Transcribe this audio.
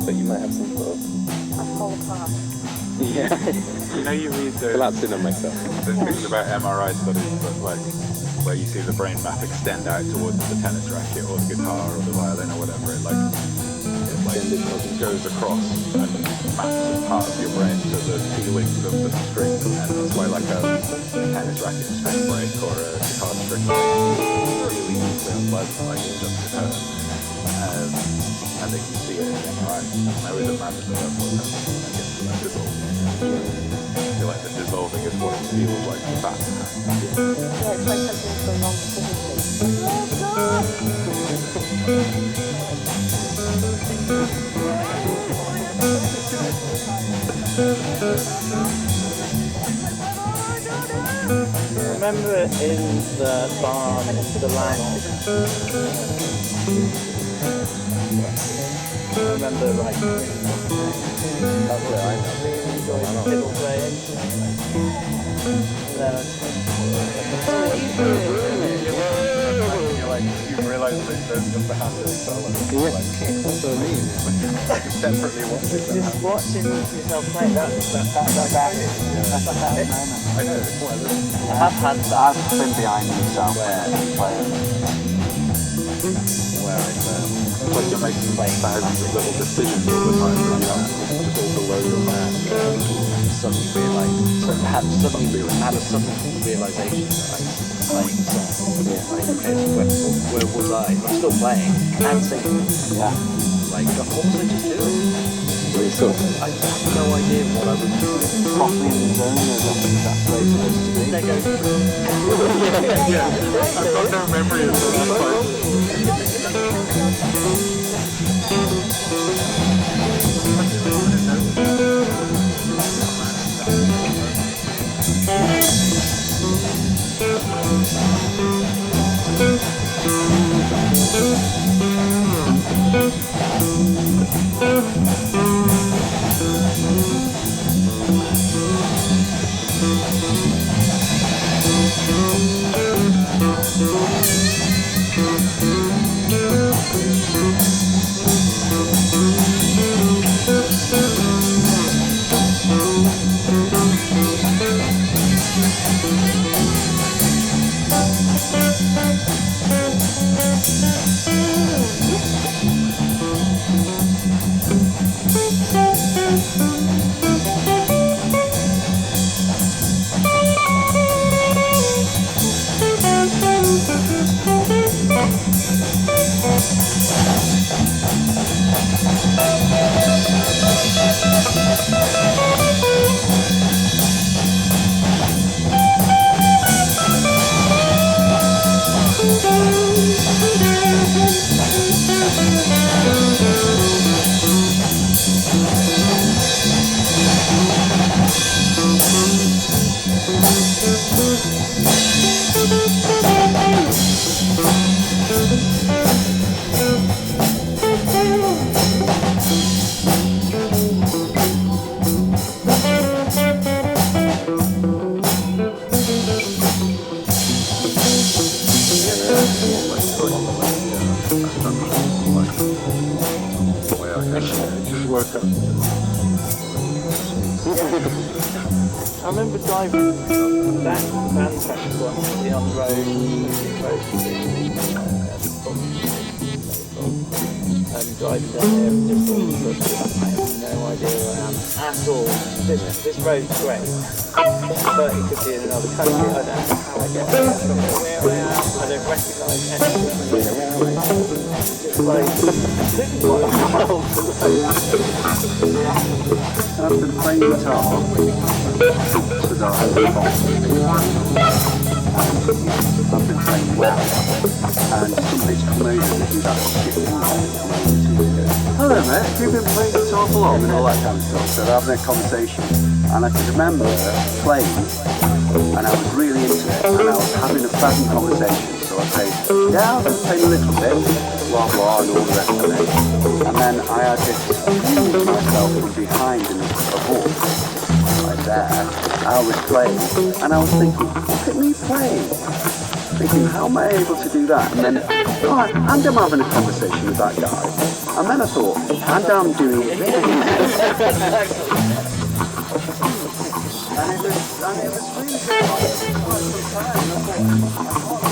but you might have some sort of... I fall apart. Yeah. You know, you read the Collapsing on myself. things about MRI studies, but like where you see the brain map extend out towards the tennis racket or the guitar or the violin or whatever. It goes across and maps part of your brain to the feelings of the strings, and that's why like a tennis racket string break or a guitar string break really easily unpleasant, like it just hurt. And they can see it in MRI. I always imagine that that's what happens. I guess that dissolving. I feel like the dissolving is what it feels like for that to happen. Yeah, it's like something's going wrong Remember in the barn, the land. I remember like that's what I enjoyed fiddle playing. You realise that there's just a happy solo. Yeah, that's what I mean. Separately watching that. Just watching yourself play, that's a habit. That's a habit. I know, it's what I listen. I have had that. I've been behind myself playing. Where it's like you're making thousands of little decisions all the time, but you know, it's just all below your hand. Suddenly realised, had a sudden realisation that I was playing the song. Yeah. Like, okay, where was I? I'm still playing and singing. Yeah. Like, what was I just doing? Really sort of... I have no idea what I was doing. Properly in the zone, that's where it's supposed to be. They go, Yeah, I've got no memory of that. I remember driving back to the band practice once on the road, and driving down there and just thought, look, I have no idea where I am at all. This road's great, but it could be in another country. I don't know how I get there. I don't know where I am. I don't recognise anything around me. Just like, this is what I'm told. I've been playing guitar since I was I've been playing well, and somebody's come over and do that shit. Hello mate, you've been playing guitar for long and all that kind of stuff. So they're having a conversation, and I can remember playing, and I was really into it, and I was having a pleasant conversation. So I say, yeah, I've been playing a little bit, blah blah, and all the rest of it. And then I had this feeling to myself from behind in a book, right there. I was playing, and I was thinking, look at me playing. thinking, how am I able to do that? And then, oh, and I'm having a conversation with that guy. And then I thought, and I'm doing this. And it was really good for quite some time. And I thought,